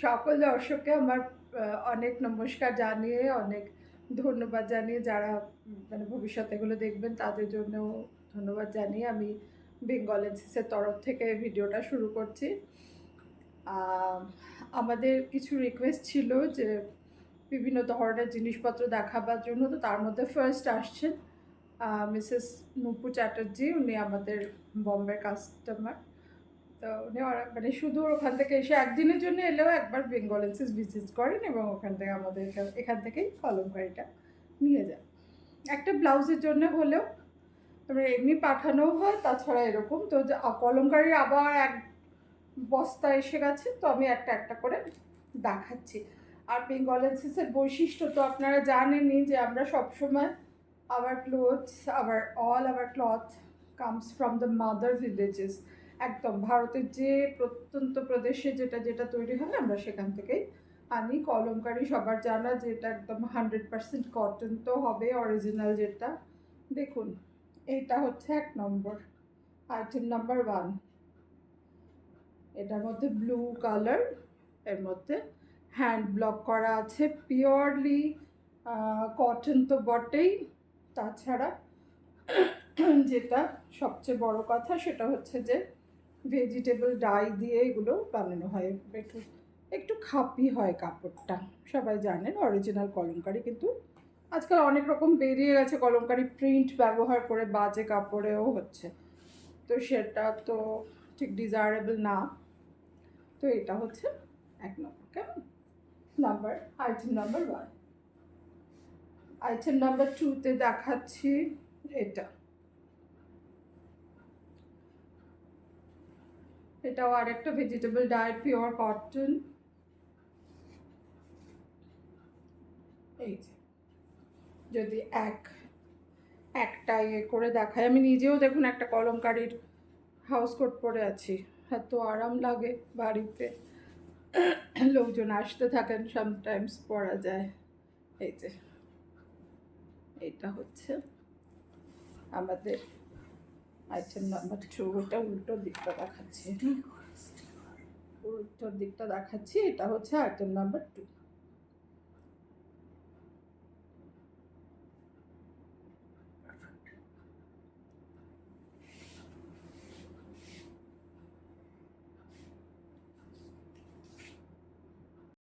সকল দর্শককে আমার অনেক নমস্কার জানিয়ে, অনেক ধন্যবাদ জানিয়ে, যারা মানে ভবিষ্যতে এগুলো দেখবেন তাদের জন্যও ধন্যবাদ জানিয়ে আমি বেঙ্গল এনসিসির তরফ থেকে ভিডিওটা শুরু করছি। আমাদের কিছু রিকোয়েস্ট ছিল যে বিভিন্ন ধরনের জিনিসপত্র দেখাবার জন্য, তো তার মধ্যে ফার্স্ট আসছেন মিসেস নুপু চ্যাটার্জি। উনি আমাদের বম্বের কাস্টমার। তো উনি মানে শুধু ওখান থেকে এসে একদিনের জন্য এলেও একবার বেঙ্গল এনসিস ভিজিট করেন এবং ওখান থেকে আমাদের এখান থেকেই কলমকারিটা নিয়ে যান। একটা ব্লাউজের জন্য হলেও তারপরে এমনি পাঠানোও হয়, তাছাড়া এরকম তো কলমকারি আবার এক বস্তা এসে গেছে, তো আমি একটা একটা করে দেখাচ্ছি। আর বেঙ্গল এনসিসের বৈশিষ্ট্য তো আপনারা জানেনই যে আমরা সবসময় all our cloth comes from the mother villages। একদম ভারতের যে প্রত্যন্ত প্রদেশে যেটা যেটা তৈরি হয় আমরা সেখান থেকেই আনি। কলমকারি সবার জানা যে এটা একদম 100% কটন তো হবে, অরিজিনাল যেটা। দেখুন, এটা হচ্ছে 1 নম্বর আইটেম নাম্বার 1। এটার মধ্যে ব্লু কালার, এর মধ্যে হ্যান্ড ব্লক করা আছে, পিওরলি কটন তো বটেই, তাছাড়া যেটা সবচেয়ে বড় কথা সেটা হচ্ছে যে ভেজিটেবল ডাই দিয়ে এগুলো বানানো হয়। একটু একটু খাপি হয় কাপড়টা, সবাই জানেন অরিজিনাল কলমকারি। কিন্তু আজকাল অনেক রকম বেরিয়ে গেছে কলমকারি, প্রিন্ট ব্যবহার করে বাজে কাপড়েও হচ্ছে, তো সেটা তো ঠিক ডিজায়ারেবল না। তো এটা হচ্ছে 1 নম্বর। কেমন? Item number 1। আইটেম নাম্বার 2তে দেখাচ্ছি এটাও আরেকটা ভেজিটেবল ডাই, পিওর কটন। এই যে যদি একটা করে দেখায়, আমি নিজেও দেখুন একটা কলমকারির হাউস কোট পরে আছি, এত আরাম লাগে। বাড়িতে লোকজন আসতে থাকেন, সামটাইমস পরা যায়। এই যে এটা হচ্ছে আমাদের আইটেম নাম্বার 2। এটা উল্টো দিকটা দেখাচ্ছি, এটা হচ্ছে আইটেম নাম্বার 2।